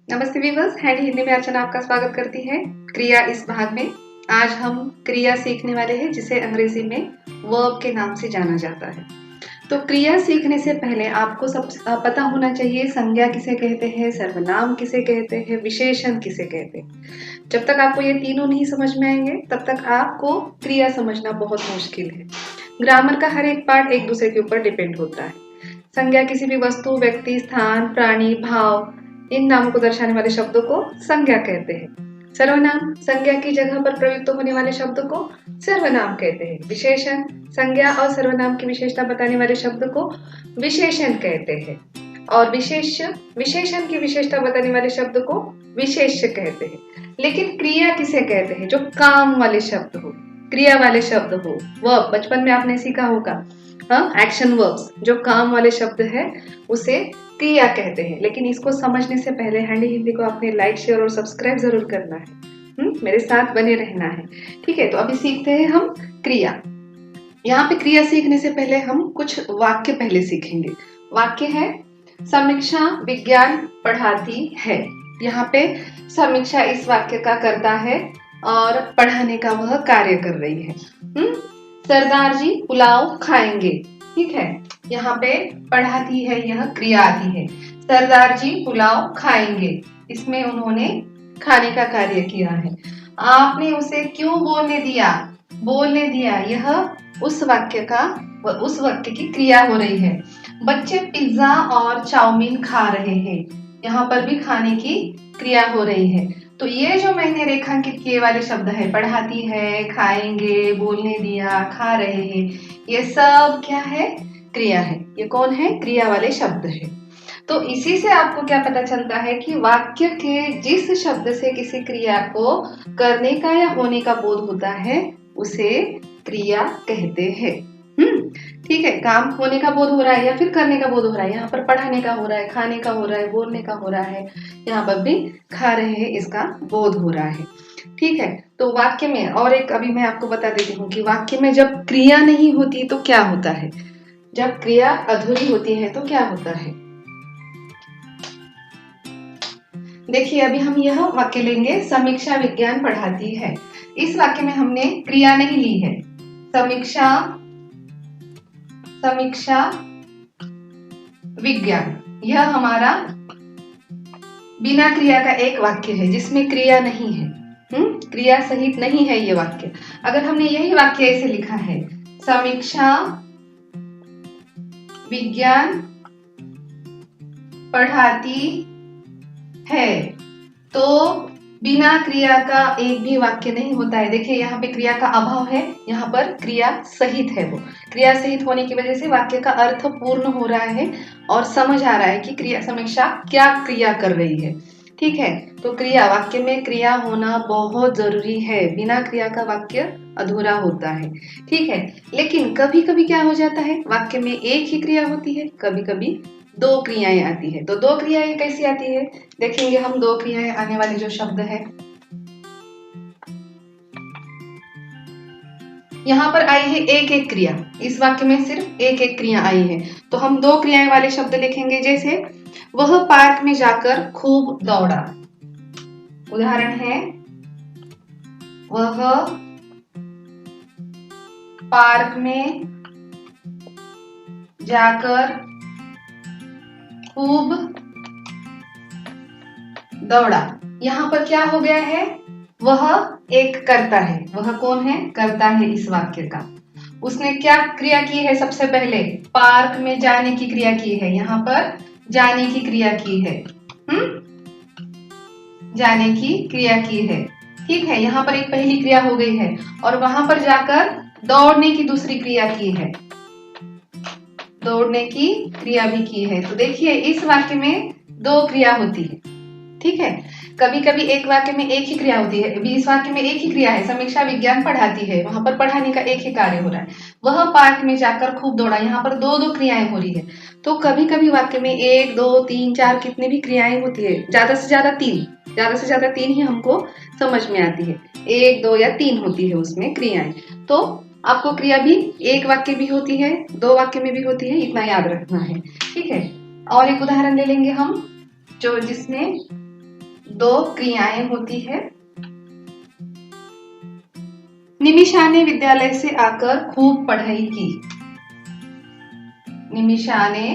नमस्ते viewers, handy Hindi में अर्चना आपका स्वागत करती है। क्रिया इस भाग में आज हम क्रिया सीखने वाले हैं जिसे अंग्रेजी में वर्ब के नाम से जाना जाता है। तो क्रिया सीखने से पहले आपको सब पता होना चाहिए संज्ञा किसे कहते हैं, सर्वनाम किसे कहते हैं, विशेषण किसे कहते हैं। जब तक आपको ये तीनों नहीं समझ में आएंगे तब तक आपको क्रिया समझना बहुत मुश्किल है। ग्रामर का हर एक पार्ट एक दूसरे के ऊपर डिपेंड होता है। संज्ञा किसी भी वस्तु, व्यक्ति, स्थान, प्राणी, भाव, इन नामों को दर्शाने वाले शब्दों को संज्ञा कहते हैं। सर्वनाम संज्ञा की जगह पर प्रयुक्त होने वाले शब्द को सर्वनाम कहते हैं। विशेषण संज्ञा और सर्वनाम की विशेषता बताने वाले शब्द को विशेषण कहते हैं। और विशेषण की विशेषता बताने वाले शब्द को विशेष्य कहते हैं। लेकिन क्रिया किसे कहते हैं? जो काम वाले शब्द हो, क्रिया वाले शब्द हो। वर्ब बचपन में आपने सीखा होगा, एक्शन वर्ब्स, जो काम वाले शब्द है उसे क्रिया कहते हैं। लेकिन इसको समझने से पहले हैंडी हिंदी को आपने लाइक, शेयर और सब्सक्राइब जरूर करना है। मेरे साथ बने रहना है, ठीक है। तो अभी सीखते हैं हम क्रिया। यहाँ पे क्रिया सीखने से पहले हम कुछ वाक्य पहले सीखेंगे। वाक्य है समीक्षा विज्ञान पढ़ाती है। यहाँ पे समीक्षा इस वाक्य का करता है और पढ़ाने का वह कार्य कर रही है। सरदार जी पुलाव खाएंगे, ठीक है। यहाँ पे पढ़ाती है, यह क्रिया आती है। सरदार जी पुलाव खाएंगे, इसमें उन्होंने खाने का कार्य किया है। आपने उसे क्यों बोलने दिया? बोलने दिया, यह उस वाक्य की क्रिया हो रही है। बच्चे पिज्जा और चाउमीन खा रहे हैं, यहाँ पर भी खाने की क्रिया हो रही है। तो ये जो मैंने रेखांकित किए वाले शब्द है, पढ़ाती है, खाएंगे, बोलने दिया, खा रहे हैं, ये सब क्या है? क्रिया है। ये कौन है? क्रिया वाले शब्द है। तो इसी से आपको क्या पता चलता है कि वाक्य के जिस शब्द से किसी क्रिया को करने का या होने का बोध होता है उसे क्रिया कहते हैं। ठीक है। काम होने का बोध हो रहा है या फिर करने का बोध हो रहा है। यहाँ पर पढ़ाने का हो रहा है, खाने का हो रहा है, बोलने का हो रहा है, यहाँ पर भी खा रहे हैं, इसका बोध हो रहा है, ठीक है। तो वाक्य में और एक अभी मैं आपको बता देती हूँ कि वाक्य में जब क्रिया नहीं होती तो क्या होता है, जब क्रिया अधूरी होती है तो क्या होता है। देखिए अभी हम यह वाक्य लेंगे, समीक्षा विज्ञान पढ़ाती है। इस वाक्य में हमने क्रिया नहीं ली है। समीक्षा विज्ञान, यह हमारा बिना क्रिया का एक वाक्य है जिसमें क्रिया नहीं है। क्रिया सहित नहीं है ये वाक्य। अगर हमने यही वाक्य ऐसे लिखा है, समीक्षा विज्ञान पढ़ाती है, तो बिना क्रिया का एक भी वाक्य नहीं होता है। देखिए यहाँ पे क्रिया का अभाव है, यहाँ पर क्रिया सहित है। वो क्रिया सहित होने की वजह से वाक्य का अर्थ पूर्ण हो रहा है और समझ आ रहा है कि क्रिया समीक्षा क्या क्रिया कर रही है, ठीक है। तो क्रिया, वाक्य में क्रिया होना बहुत जरूरी है। बिना क्रिया का वाक्य अधूरा होता है, ठीक है। लेकिन कभी कभी क्या हो जाता है, वाक्य में एक ही क्रिया होती है, कभी कभी दो क्रियाएं आती है। तो दो क्रियाएं कैसी आती है देखेंगे हम। दो क्रियाएं आने वाले जो शब्द है, यहाँ पर आई है एक एक क्रिया। इस वाक्य में सिर्फ एक एक क्रिया आई है, तो हम दो क्रियाएं वाले शब्द लिखेंगे। जैसे वह पार्क में जाकर खूब दौड़ा। उदाहरण है, वह पार्क में जाकर खूब दौड़ा। यहाँ पर क्या हो गया है, वह एक कर्ता है। वह कौन है? कर्ता है इस वाक्य का। उसने क्या क्रिया की है? सबसे पहले पार्क में जाने की क्रिया की है। यहाँ पर जाने की क्रिया की है, जाने की क्रिया की है, ठीक है। यहाँ पर एक पहली क्रिया हो गई है और वहां पर जाकर दौड़ने की दूसरी क्रिया की है, दौड़ने की क्रिया भी की है। तो देखिए इस वाक्य में दो क्रिया होती है, ठीक है। कभी कभी एक वाक्य में एक ही क्रिया होती है। अभी इस वाक्य में एक ही क्रिया है, समीक्षा विज्ञान पढ़ाती है, वहां पर पढ़ाने का एक ही कार्य हो रहा है। वह पार्क में जाकर खूब दौड़ा, यहाँ पर दो दो क्रियाएं हो रही है। तो कभी कभी वाक्य में एक, दो, तीन, चार, कितनी भी क्रियाएं होती है, ज्यादा से ज्यादा तीन ही हमको समझ में आती है। एक, दो या तीन होती है उसमें क्रियाएं। तो आपको क्रिया भी एक वाक्य भी होती है, दो वाक्य में भी होती है, इतना याद रखना है, ठीक है। और एक उदाहरण ले लेंगे हम, जो जिसमें दो क्रियाएं होती है। निमिषा ने विद्यालय से आकर खूब पढ़ाई की। निमिषा ने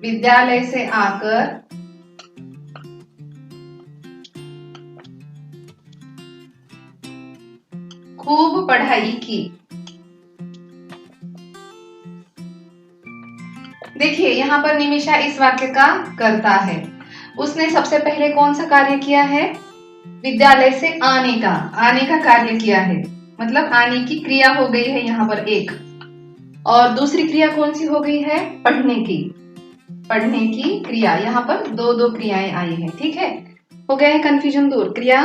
विद्यालय से आकर खूब पढ़ाई की। देखिए यहाँ पर निमिषा इस वाक्य का कर्ता है। उसने सबसे पहले कौन सा कार्य किया है? विद्यालय से आने का कार्य किया है, मतलब आने की क्रिया हो गई है यहाँ पर एक। और दूसरी क्रिया कौन सी हो गई है? पढ़ने की क्रिया। यहाँ पर दो क्रियाएं आई है। ठीक है, हो गया है कंफ्यूजन दूर। क्रिया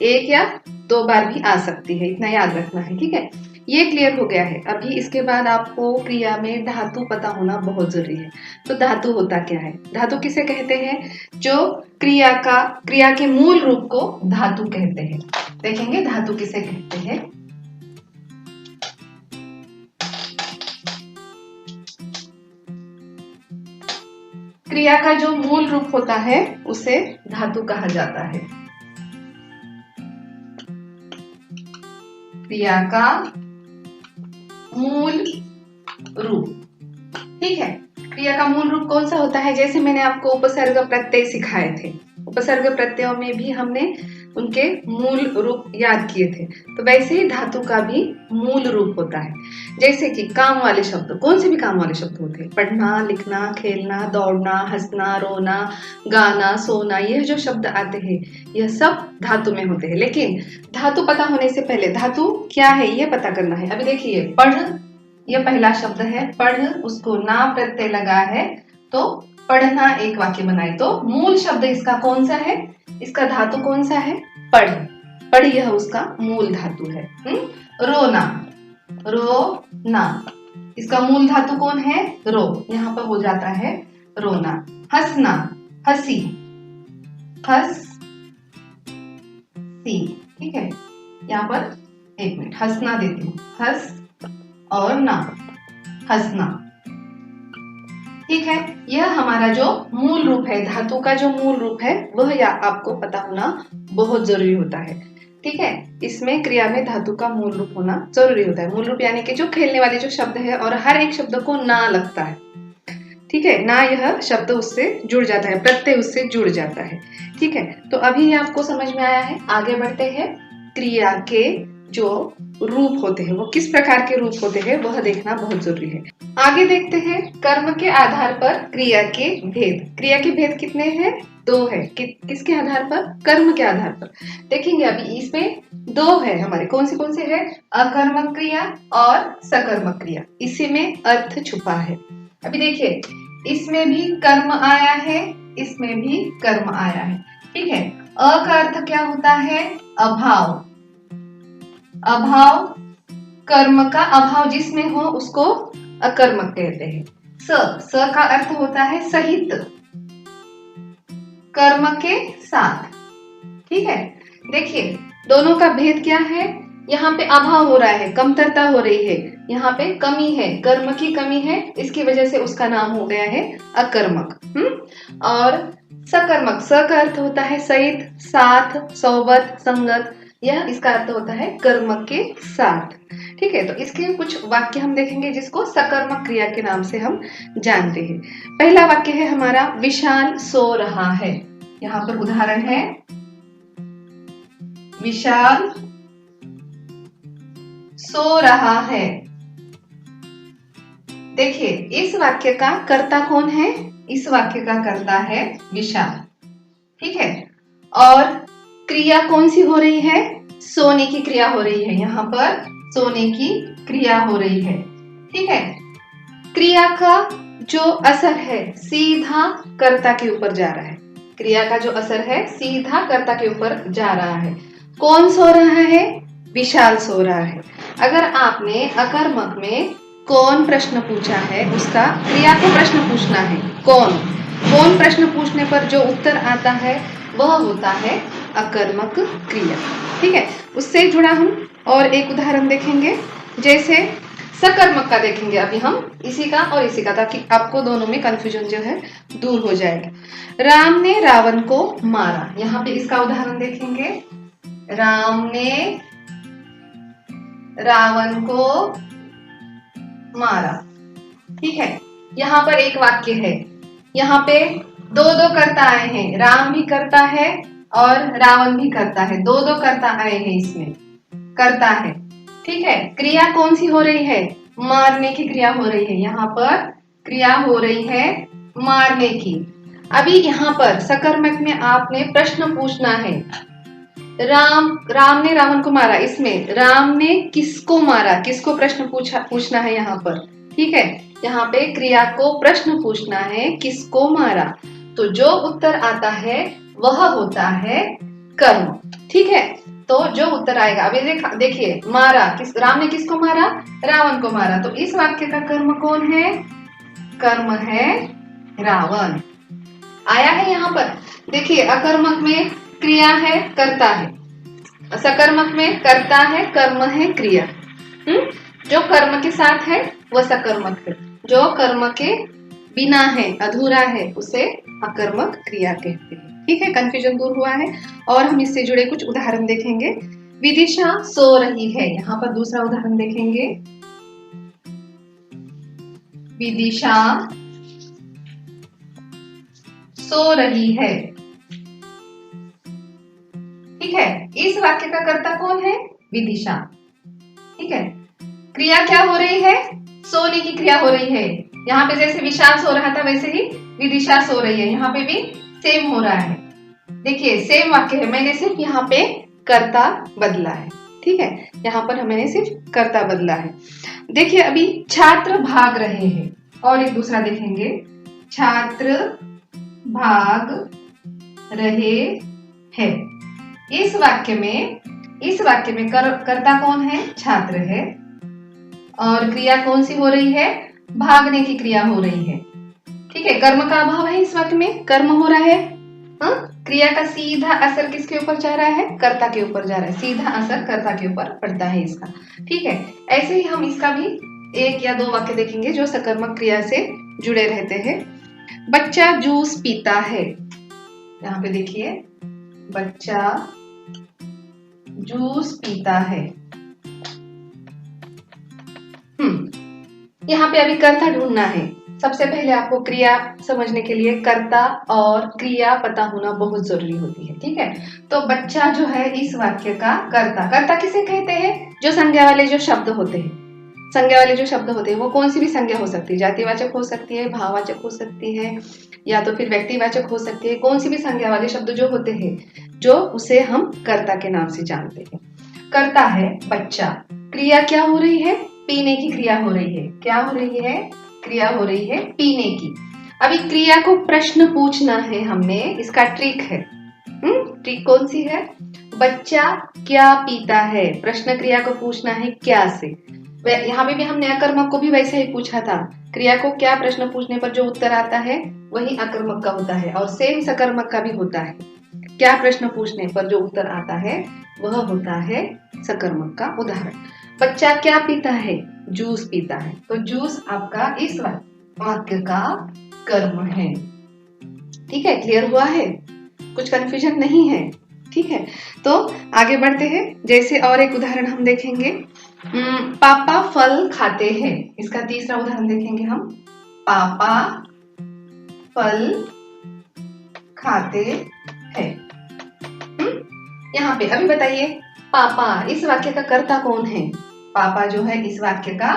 एक या दो बार भी आ सकती है, इतना याद रखना है। ठीक है, ये क्लियर हो गया है। अभी इसके बाद आपको क्रिया में धातु पता होना बहुत जरूरी है। तो धातु होता क्या है? धातु किसे कहते हैं? जो क्रिया के मूल रूप को धातु कहते हैं। देखेंगे धातु किसे कहते हैं। क्रिया का जो मूल रूप होता है उसे धातु कहा जाता है। क्रिया का मूल रूप। ठीक है, क्रिया का मूल रूप कौन सा होता है? जैसे मैंने आपको उपसर्ग प्रत्यय सिखाए थे, उपसर्ग प्रत्ययों में भी हमने उनके मूल रूप याद किए थे। तो वैसे ही धातु का भी मूल रूप होता है। जैसे कि काम वाले शब्द, कौन से भी काम वाले शब्द होते हैं, पढ़ना, लिखना, खेलना, दौड़ना, हंसना, रोना, गाना, सोना, यह जो शब्द आते हैं यह सब धातु में होते हैं। लेकिन धातु पता होने से पहले धातु क्या है ये पता करना है। अभी देखिए, पढ़, यह पहला शब्द है। पढ़, उसको ना प्रत्यय लगा है तो पढ़ना एक वाक्य बनाए। तो मूल शब्द इसका कौन सा है? इसका धातु कौन सा है? पढ़। पढ़ यह उसका मूल धातु है। रोना, रोना, इसका मूल धातु कौन है? रो, यहाँ पर हो जाता है रोना। हंसना, हंसी, हंसी। ठीक है, यहाँ पर एक मिनट हंसना देती हूँ, हंस और ना, हंसना। ठीक है, यह हमारा जो मूल रूप है, धातु का जो मूल रूप है वह या आपको पता होना बहुत जरूरी होता है। ठीक है, इसमें क्रिया में धातु का मूल रूप होना जरूरी होता है। मूल रूप यानी कि जो खेलने वाले जो शब्द है और हर एक शब्द को ना लगता है। ठीक है, ना यह शब्द उससे जुड़ जाता है, प्रत्यय उससे जुड़ जाता है। ठीक है, तो अभी ये आपको समझ में आया है। आगे बढ़ते हैं। क्रिया के जो रूप होते हैं वो किस प्रकार के रूप होते हैं वह देखना बहुत जरूरी है। आगे देखते हैं कर्म के आधार पर क्रिया के भेद। क्रिया के भेद कितने हैं? दो है। किसके आधार पर? कर्म के आधार पर। देखेंगे अभी इसमें दो है हमारे। कौन से है? अकर्मक क्रिया और सकर्मक क्रिया। इसी में अर्थ छुपा है। अभी देखिए, इसमें भी कर्म आया है, इसमें भी कर्म आया है। ठीक है, अ का अर्थ क्या होता है? अभाव। अभाव, कर्म का अभाव जिसमें हो उसको अकर्मक कहते हैं। स का अर्थ होता है सहित, कर्म के साथ। ठीक है, देखिए दोनों का भेद क्या है? यहाँ पे अभाव हो रहा है, कमतरता हो रही है, यहाँ पे कमी है, कर्म की कमी है, इसकी वजह से उसका नाम हो गया है अकर्मक। और सकर्मक, स का अर्थ होता है सहित, साथ, सोबत, संगत। यह इसका अर्थ होता है कर्म के साथ। ठीक है, तो इसके कुछ वाक्य हम देखेंगे जिसको सकर्मक क्रिया के नाम से हम जानते हैं। पहला वाक्य है हमारा, विशाल सो रहा है। यहाँ पर उदाहरण है, विशाल सो रहा है। देखिए, इस वाक्य का कर्ता कौन है? इस वाक्य का कर्ता है विशाल। ठीक है, और क्रिया कौन सी हो रही है? सोने की क्रिया हो रही है। यहाँ पर सोने की क्रिया हो रही है। ठीक है, क्रिया का जो असर है सीधा कर्ता के ऊपर जा रहा है। क्रिया का जो असर है सीधा कर्ता के ऊपर जा रहा है। कौन सो रहा है? विशाल सो रहा है। अगर आपने अकर्मक में कौन प्रश्न पूछा है, उसका क्रिया को प्रश्न पूछना है। कौन प्रश्न पूछने पर जो उत्तर आता है वह होता है अकर्मक क्रिया। ठीक है, उससे जुड़ा हम और एक उदाहरण देखेंगे। जैसे सकर्मक का देखेंगे अभी हम, इसी का और इसी का, ताकि आपको दोनों में कंफ्यूजन जो है दूर हो जाएगा। राम ने रावण को मारा, यहाँ पे इसका उदाहरण देखेंगे। राम ने रावण को मारा, ठीक है। यहाँ पर एक वाक्य है, यहाँ पे दो दो कर्ता आए हैं, राम भी करता है और रावण भी करता है, दो दो कर्ता आए हैं, इसमें करता है, ठीक है। क्रिया कौन सी हो रही है? मारने की क्रिया हो रही है, यहाँ पर क्रिया हो रही है मारने की। अभी यहाँ पर सकर्मक में आपने प्रश्न पूछना है। राम ने रावण को मारा, इसमें राम ने किसको मारा, किसको प्रश्न पूछना है यहाँ पर, ठीक है। यहाँ पे क्रिया को प्रश्न पूछना है, किसको मारा, तो जो उत्तर आता है वह होता है कर्म, ठीक है। तो जो उत्तर आएगा, अभी देखिए, मारा, राम ने किसको मारा? रावण को मारा, तो इस वाक्य का कर्म कौन है? कर्म है रावण। आया है यहाँ पर, देखिए, अकर्मक में क्रिया है, कर्ता है, सकर्मक में कर्ता है, कर्म है, क्रिया। जो कर्म के साथ है वह सकर्मक है, जो कर्म के बिना है, अधूरा है, उसे अकर्मक क्रिया कहते हैं, ठीक है। कंफ्यूजन दूर हुआ है। और हम इससे जुड़े कुछ उदाहरण देखेंगे। विदिशा सो रही है, यहाँ पर दूसरा उदाहरण देखेंगे। विदिशा सो रही है, ठीक है। इस वाक्य का कर्ता कौन है? विदिशा, ठीक है। क्रिया क्या हो रही है? सोने की क्रिया हो रही है। यहाँ पे जैसे विशाल सो रहा था वैसे ही विदिशा सो रही है, यहाँ पे भी सेम हो रहा है। देखिए, सेम वाक्य है, मैंने सिर्फ यहाँ पे कर्ता बदला है, ठीक है। यहाँ पर मैंने सिर्फ कर्ता बदला है। देखिए, अभी छात्र भाग रहे हैं, और एक दूसरा देखेंगे। छात्र भाग रहे हैं, इस वाक्य में कर्ता कौन है? छात्र है, और क्रिया कौन सी हो रही है? भागने की क्रिया हो रही है, ठीक है। कर्म का अभाव है इस वाक्य में, कर्म हो रहा है। क्रिया का सीधा असर किसके ऊपर जा रहा है? कर्ता के ऊपर जा रहा है, सीधा असर कर्ता के ऊपर पड़ता है इसका, ठीक है। ऐसे ही हम इसका भी एक या दो वाक्य देखेंगे जो सकर्मक क्रिया से जुड़े रहते हैं। बच्चा जूस पीता है, यहाँ पे देखिए, बच्चा जूस पीता है। यहाँ पे अभी कर्ता ढूंढना है। सबसे पहले आपको क्रिया समझने के लिए कर्ता और क्रिया पता होना बहुत जरूरी होती है, ठीक है। तो बच्चा जो है इस वाक्य का कर्ता किसे कहते हैं? जो संज्ञा वाले जो शब्द होते हैं, संज्ञा वाले जो शब्द होते हैं वो कौन सी भी संज्ञा हो सकती है, जातिवाचक हो सकती है, भाववाचक हो सकती है, या तो फिर व्यक्तिवाचक हो सकती है। कौन सी भी संज्ञा वाले शब्द जो होते हैं, जो उसे हम कर्ता के नाम से जानते हैं। कर्ता है बच्चा, क्रिया क्या हो रही है? पीने की क्रिया हो रही है। क्या हो रही है? क्रिया हो रही है पीने की। अभी क्रिया को प्रश्न पूछना है हमने, इसका ट्रिक है। ट्रिक कौन सी है? बच्चा क्या पीता है, प्रश्न क्रिया को पूछना है क्या से। यहाँ पे भी हमने अकर्मक को भी वैसे ही पूछा था। क्रिया को क्या प्रश्न पूछने पर जो उत्तर आता है वही अकर्मक का होता है, और सेम सकर्मक का भी होता है। क्या प्रश्न पूछने पर जो उत्तर आता है वह होता है सकर्मक का। उदाहरण, बच्चा क्या पीता है? जूस पीता है। तो जूस आपका इस वाक्य का कर्म है, ठीक है। क्लियर हुआ है? कुछ कंफ्यूजन नहीं है, ठीक है। तो आगे बढ़ते हैं। जैसे और एक उदाहरण हम देखेंगे, पापा फल खाते हैं, इसका तीसरा उदाहरण देखेंगे हम। पापा फल खाते हैं। यहाँ पे अभी बताइए, पापा इस वाक्य का कर्ता कौन है? पापा जो है इस वाक्य का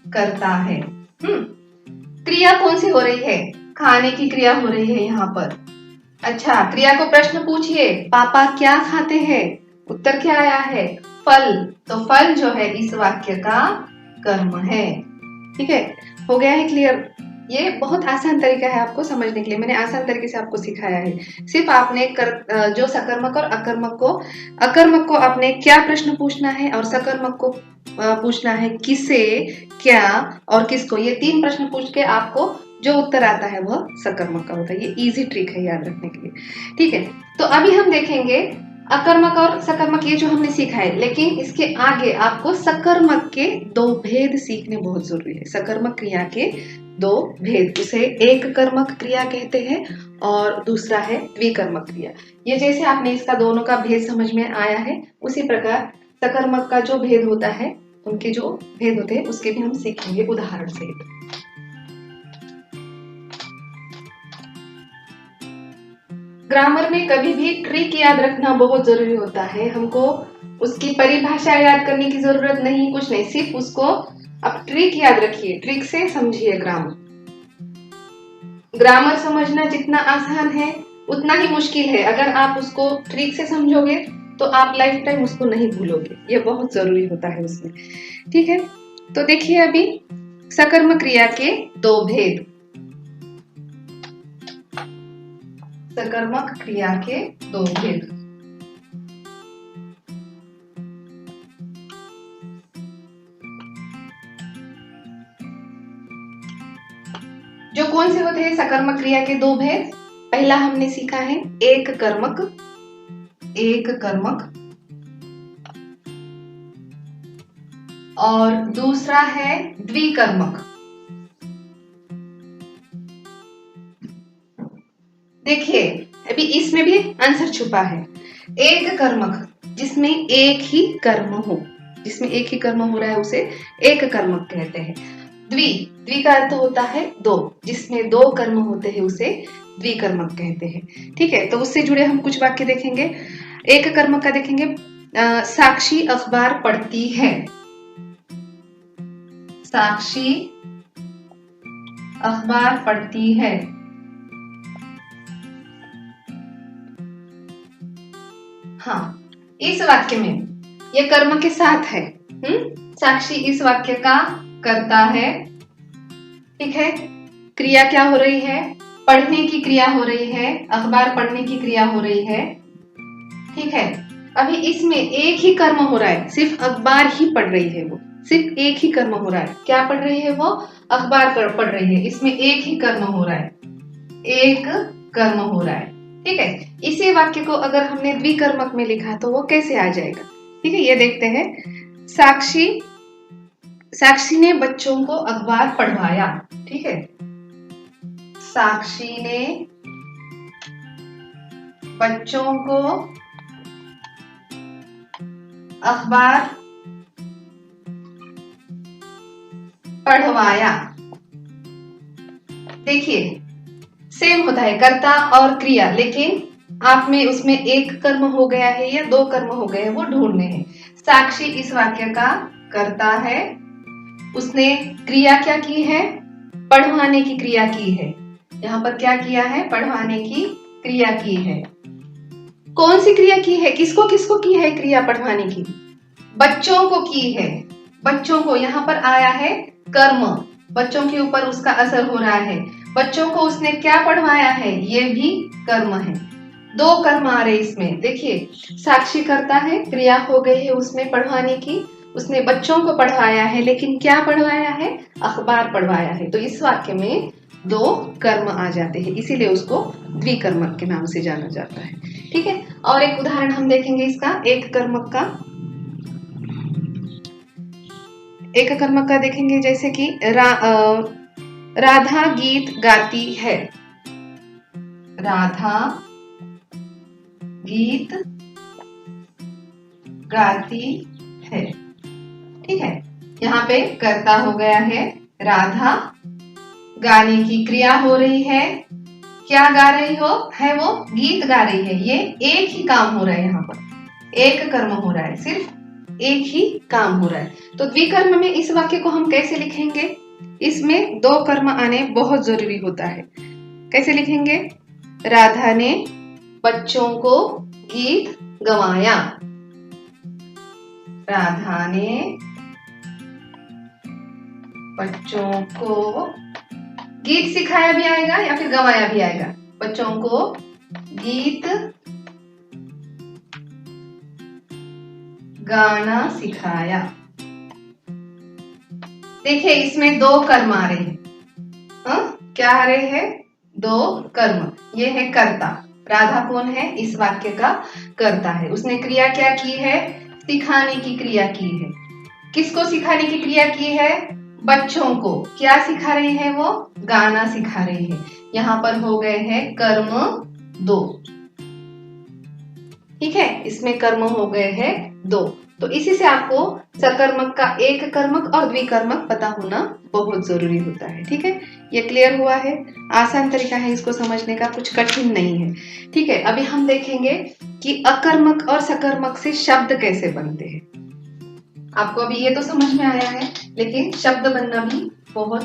कर्ता है। क्रिया कौन सी हो रही है? खाने की क्रिया हो रही है यहाँ पर। अच्छा, क्रिया को प्रश्न पूछिए, पापा क्या खाते हैं? उत्तर क्या आया है? फल। तो फल जो है इस वाक्य का कर्म है, ठीक है। हो गया है क्लियर? ये बहुत आसान तरीका है आपको समझने के लिए, मैंने आसान तरीके से आपको सिखाया है। सिर्फ आपने जो सकर्मक और अकर्मक को आपने क्या प्रश्न पूछना है, और सकर्मक को पूछना है किसे, क्या और किसको। ये तीन प्रश्न पूछ के आपको जो उत्तर आता है वह सकर्मक का होता है। ये इजी ट्रिक है याद रखने के लिए, ठीक है। तो अभी हम देखेंगे अकर्मक और सकर्मक ये जो हमने सीखा है, लेकिन इसके आगे आपको सकर्मक के दो भेद सीखने बहुत जरूरी है। सकर्मक क्रिया के दो भेद, उसे एक कर्मक क्रिया कहते हैं और दूसरा है द्विकर्मक क्रिया। ये जैसे आपने इसका दोनों का भेद समझ में आया है, उसी प्रकार सकर्मक का जो भेद होता है, उनके जो भेद होते हैं उसके भी हम सीखेंगे उदाहरण सहित। ग्रामर में कभी भी ट्रिक याद रखना बहुत जरूरी होता है। हमको उसकी परिभाषा याद करने की जरूरत नहीं, कुछ नहीं, सिर्फ उसको आप ट्रिक याद रखिए, ट्रिक से समझिए ग्रामर। ग्रामर समझना जितना आसान है उतना ही मुश्किल है। अगर आप उसको ट्रिक से समझोगे तो आप लाइफ टाइम उसको नहीं भूलोगे, ये बहुत जरूरी होता है उसमें। ठीक है, तो देखिए अभी सकर्मक क्रिया के दो भेद। सकर्मक क्रिया के दो भेद। जो कौन से होते हैं सकर्मक क्रिया के दो भेद? पहला हमने सीखा है एक कर्मक, एक कर्मक, और दूसरा है द्विकर्मक। देखिए अभी इसमें भी आंसर छुपा है। एक कर्मक जिसमें एक ही कर्म हो, जिसमें एक ही कर्म हो रहा है उसे एक कर्मक कहते हैं। द्वि का अर्थ होता है दो, जिसमें दो कर्म होते हैं उसे द्विकर्मक कहते हैं। ठीक है, तो उससे जुड़े हम कुछ वाक्य देखेंगे। एक कर्मक का देखेंगे, साक्षी अखबार पढ़ती है। साक्षी अखबार पढ़ती है। हाँ, इस वाक्य में ये कर्म के साथ है। साक्षी इस वाक्य का कर्ता है। ठीक है, क्रिया क्या हो रही है? पढ़ने की क्रिया हो रही है, अखबार पढ़ने की क्रिया हो रही है। ठीक है, अभी इसमें एक ही कर्म हो रहा है, सिर्फ अखबार ही पढ़ रही है, वो सिर्फ एक ही कर्म हो रहा है। क्या पढ़ रही है वो? अखबार पढ़ रही है। इसमें एक ही कर्म हो रहा है, एक कर्म हो रहा है। ठीक है, इसी वाक्य को अगर हमने द्विकर्मक में लिखा तो वो कैसे आ जाएगा? ठीक है, ये देखते हैं। साक्षी ने बच्चों को अखबार पढ़वाया। ठीक है, साक्षी ने बच्चों को अखबार पढ़वाया। देखिए सेम होता है कर्ता और क्रिया, लेकिन आप में उसमें एक कर्म हो गया है या दो कर्म हो गए हैं, वो ढूंढने हैं। साक्षी इस वाक्य का कर्ता है, उसने क्रिया क्या की है? पढ़वाने की क्रिया की है। यहाँ पर क्या किया है? पढ़वाने की क्रिया की है। कौन सी क्रिया की है? किसको किसको की है क्रिया पढ़वाने की? बच्चों को की है। बच्चों को, यहाँ पर आया है कर्म, बच्चों के ऊपर उसका असर हो रहा है। बच्चों को उसने क्या पढ़वाया है? ये भी कर्म है। दो कर्म आ रहे इसमें। देखिए साक्षी करता है, क्रिया हो गई है उसमें पढ़वाने की, उसने बच्चों को पढ़वाया है, लेकिन क्या पढ़वाया है? अखबार पढ़वाया है। तो इस वाक्य में दो कर्म आ जाते हैं, इसीलिए उसको द्विकर्मक के नाम से जाना जाता है। ठीक है, और एक उदाहरण हम देखेंगे इसका, एक कर्मक का। एक कर्मक का देखेंगे, जैसे कि राधा गीत गाती है। राधा गीत गाती है। ठीक है, यहाँ पे कर्ता हो गया है राधा, गाने की क्रिया हो रही है। क्या गा रही हो है? वो गीत गा रही है। ये एक ही काम हो रहा है, यहाँ पर एक कर्म हो रहा है, सिर्फ एक ही काम हो रहा है। तो द्विकर्म में इस वाक्य को हम कैसे लिखेंगे? इसमें दो कर्म आने बहुत जरूरी होता है। कैसे लिखेंगे? राधा ने बच्चों को गीत गवाया। राधा ने बच्चों को गीत सिखाया भी आएगा या फिर गवाया भी आएगा। बच्चों को गीत गाना सिखाया। देखिए इसमें दो कर्म आ रहे हैं। क्या आ रहे हैं? दो कर्म। ये है कर्ता राधा कौन है? इस वाक्य का कर्ता है। उसने क्रिया क्या की है? सिखाने की क्रिया की है। किसको सिखाने की क्रिया की है? बच्चों को। क्या सिखा रहे हैं वो? गाना सिखा रहे हैं। यहाँ पर हो गए हैं कर्म 2। ठीक है, इसमें कर्म हो गए हैं 2। तो इसी से आपको सकर्मक का एक कर्मक और द्विकर्मक पता होना बहुत जरूरी होता है। ठीक है, ये क्लियर हुआ है। आसान तरीका है इसको समझने का, कुछ कठिन नहीं है। ठीक है, अभी हम देखेंगे कि अकर्मक और सकर्मक से शब्द कैसे बनते हैं। आपको अभी ये तो समझ में आया है, लेकिन शब्द बनना भी बहुत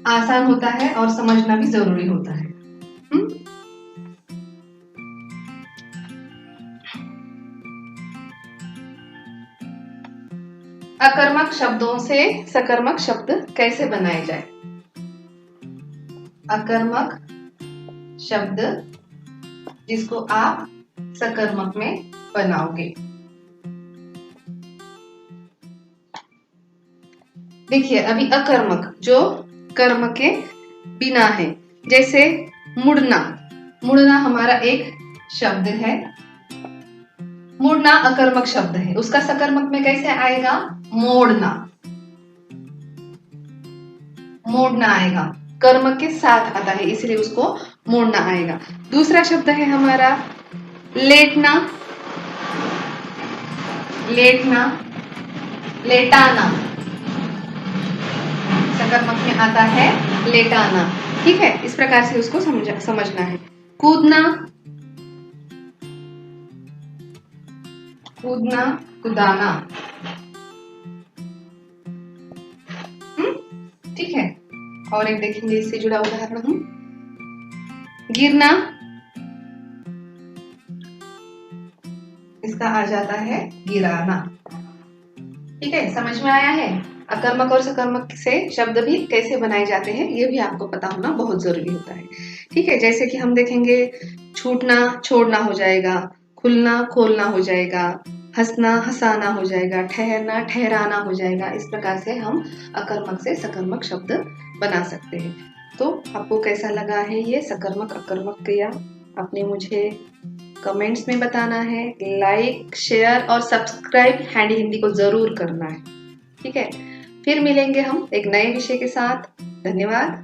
आसान होता है और समझना भी जरूरी होता है। अकर्मक शब्दों से सकर्मक शब्द कैसे बनाए जाए? अकर्मक शब्द जिसको आप सकर्मक में बनाओगे। देखिए, अभी अकर्मक जो कर्म के बिना है, जैसे मुड़ना। मुड़ना हमारा एक शब्द है। मुड़ना अकर्मक शब्द है, उसका सकर्मक में कैसे आएगा? मोड़ना। मोड़ना आएगा, कर्म के साथ आता है, इसलिए उसको मोड़ना आएगा। दूसरा शब्द है हमारा लेटना। लेटना, लेटाना, सकर्मक में आता है लेटाना। ठीक है, इस प्रकार से उसको समझना है। कूदना, कूदना, कुदाना। ठीक है, और एक देखेंगे इससे जुड़ा उदाहरण हम। गिरना, इसका आ जाता है गिराना। ठीक है, समझ में आया है? अकर्मक और सकर्मक से शब्द भी कैसे बनाए जाते हैं, ये भी आपको पता होना बहुत जरूरी होता है। ठीक है, जैसे कि हम देखेंगे, छूटना छोड़ना हो जाएगा, खुलना खोलना हो जाएगा, हंसना हंसाना हो जाएगा, ठहरना ठहराना हो जाएगा। इस प्रकार से हम अकर्मक से सकर्मक शब्द बना सकते हैं। तो आपको कैसा लगा है ये सकर्मक अकर्मक क्रिया? आपने मुझे कमेंट्स में बताना है। लाइक, शेयर और सब्सक्राइब हैंडी हिंदी को जरूर करना है। ठीक है, फिर मिलेंगे हम एक नए विषय के साथ। धन्यवाद।